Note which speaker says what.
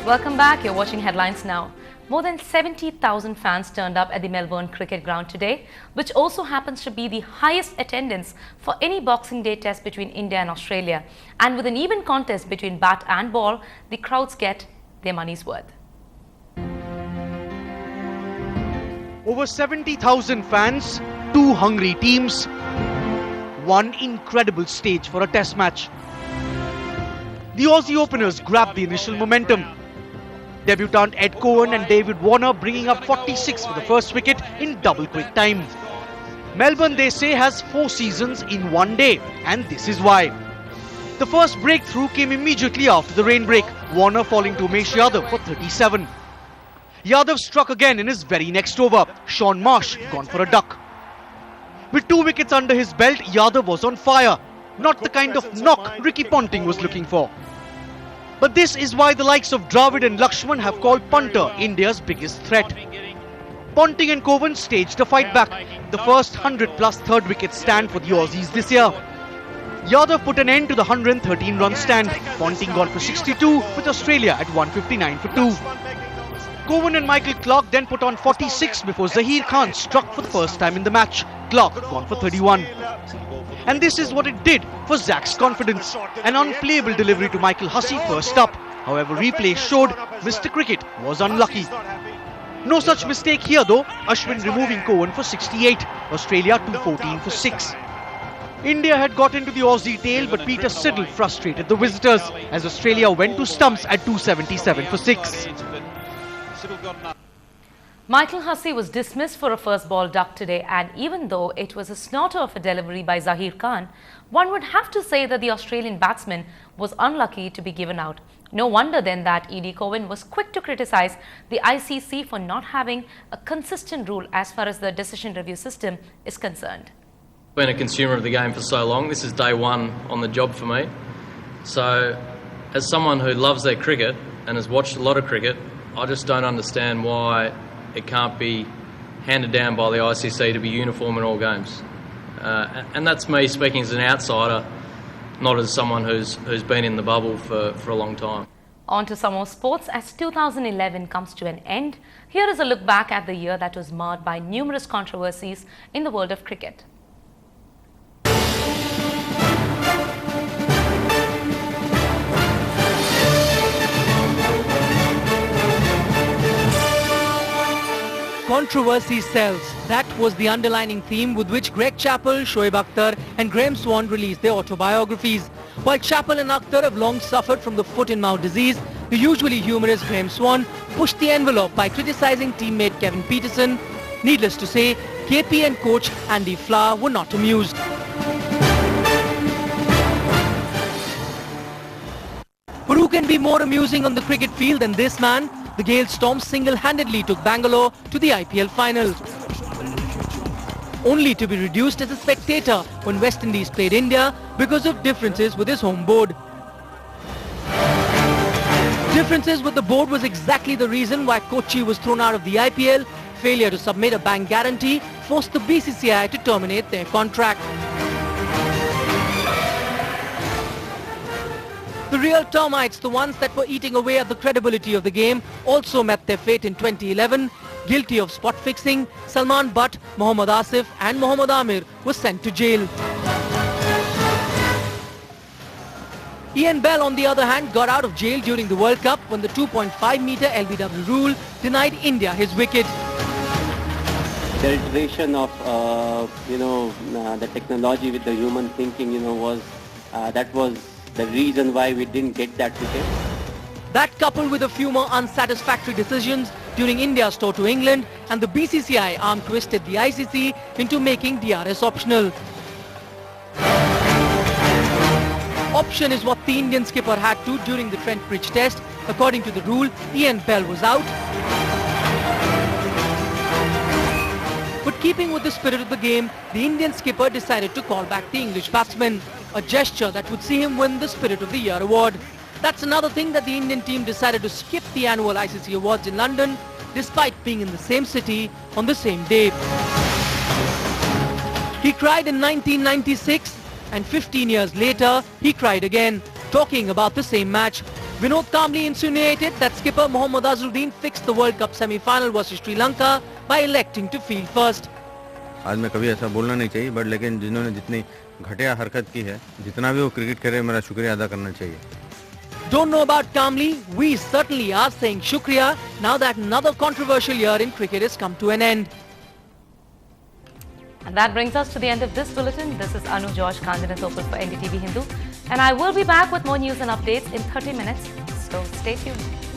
Speaker 1: Welcome back. You're watching Headlines Now. More than 70,000 fans turned up at the Melbourne Cricket Ground today, which also happens to be the highest attendance for any Boxing Day test between India and Australia. And with an even contest between bat and ball, the crowds get their money's worth.
Speaker 2: Over 70,000 fans, two hungry teams, one incredible stage for a test match. The Aussie openers grabbed the initial momentum. Debutant Ed Cowan and David Warner bringing up 46 for the first wicket in double quick time. Melbourne, they say, has 4 seasons in one day, and this is why. The first breakthrough came immediately after the rain break, Warner falling to Umesh Yadav for 37. Yadav struck again in his very next over. Sean Marsh gone for a duck. With 2 wickets under his belt, Yadav was on fire. Not the kind of knock Ricky Ponting was looking for. But this is why the likes of Dravid and Lakshman have called punter India's biggest threat. Ponting and Cowan staged a fight back, the first 100-plus third wicket stand for the Aussies this year. Yadav put an end to the 113-run stand. Ponting gone for 62 with Australia at 159 for 2. Cowan and Michael Clarke then put on 46 before Zaheer Khan struck for the first time in the match. Clarke gone for 31. And this is what it did for Zach's confidence. An unplayable delivery to Michael Hussey first up. However, replay showed Mr. Cricket was unlucky. No such mistake here though, Ashwin removing Cowan for 68, Australia 214 for 6. India had got into the Aussie tail, but Peter Siddle frustrated the visitors as Australia went to stumps at 277 for 6.
Speaker 1: Michael Hussey was dismissed for a first ball duck today, and even though it was a snorter of a delivery by Zaheer Khan, one would have to say that the Australian batsman was unlucky to be given out. No wonder then that E.D. Cowan was quick to criticise the ICC for not having a consistent rule as far as the decision review system is concerned.
Speaker 3: Been a consumer of the game for so long, this is day one on the job for me. So, as someone who loves their cricket and has watched a lot of cricket, I just don't understand why it can't be handed down by the ICC to be uniform in all games. And that's me speaking as an outsider, not as someone who's been in the bubble for a long time.
Speaker 1: On to some more sports. As 2011 comes to an end, here is a look back at the year that was marred by numerous controversies in the world of cricket.
Speaker 4: Controversy sells. That was the underlining theme with which Greg Chappell, Shoaib Akhtar and Graham Swan released their autobiographies. While Chappell and Akhtar have long suffered from the foot-and-mouth disease, the usually humorous Graham Swan pushed the envelope by criticising teammate Kevin Peterson. Needless to say, KP and coach Andy Flower were not amused. But who can be more amusing on the cricket field than this man? The Gale Storm single-handedly took Bangalore to the IPL final, only to be reduced as a spectator when West Indies played India because of differences with his home board. Differences with the board was exactly the reason why Kochi was thrown out of the IPL. Failure to submit a bank guarantee forced the BCCI to terminate their contract. The real termites, the ones that were eating away at the credibility of the game, also met their fate in 2011. Guilty of spot fixing, Salman Butt, Mohammad Asif and Mohammad Amir were sent to jail. Ian Bell, on the other hand, got out of jail during the World Cup when the 2.5-metre LBW rule denied India his wicket.
Speaker 5: The iteration of, the technology with the human thinking, was the reason why we didn't get that wicket.
Speaker 4: That coupled with a few more unsatisfactory decisions during India's tour to England, and the BCCI arm twisted the ICC into making DRS optional. Option is what the Indian skipper had to during the Trent Bridge test. According to the rule, Ian Bell was out. But keeping with the spirit of the game, the Indian skipper decided to call back the English batsman, a gesture that would see him win the Spirit of the Year award. That's another thing that the Indian team decided to skip the annual ICC Awards in London, despite being in the same city on the same day. He cried in 1996, and 15 years later, he cried again, talking about the same match. Vinod Kamli insinuated that skipper Mohammad Azharuddin fixed the World Cup semi-final versus Sri Lanka by electing to field first.
Speaker 6: आज मैं कभी ऐसा बोलना नहीं चाहिए, but लेकिन जिन्होंने जितनी घटिया हरकत की है, जितना भी वो क्रिकेट करे, मेरा शुक्रिया अदा करना चाहिए.
Speaker 4: Don't know about Kamli? We certainly are saying shukriya now that another controversial year in cricket has come to an end.
Speaker 1: And that brings us to the end of this bulletin. This is Anu George Kandanathoppal for NDTV Hindu. And I will be back with more news and updates in 30 minutes. So stay tuned.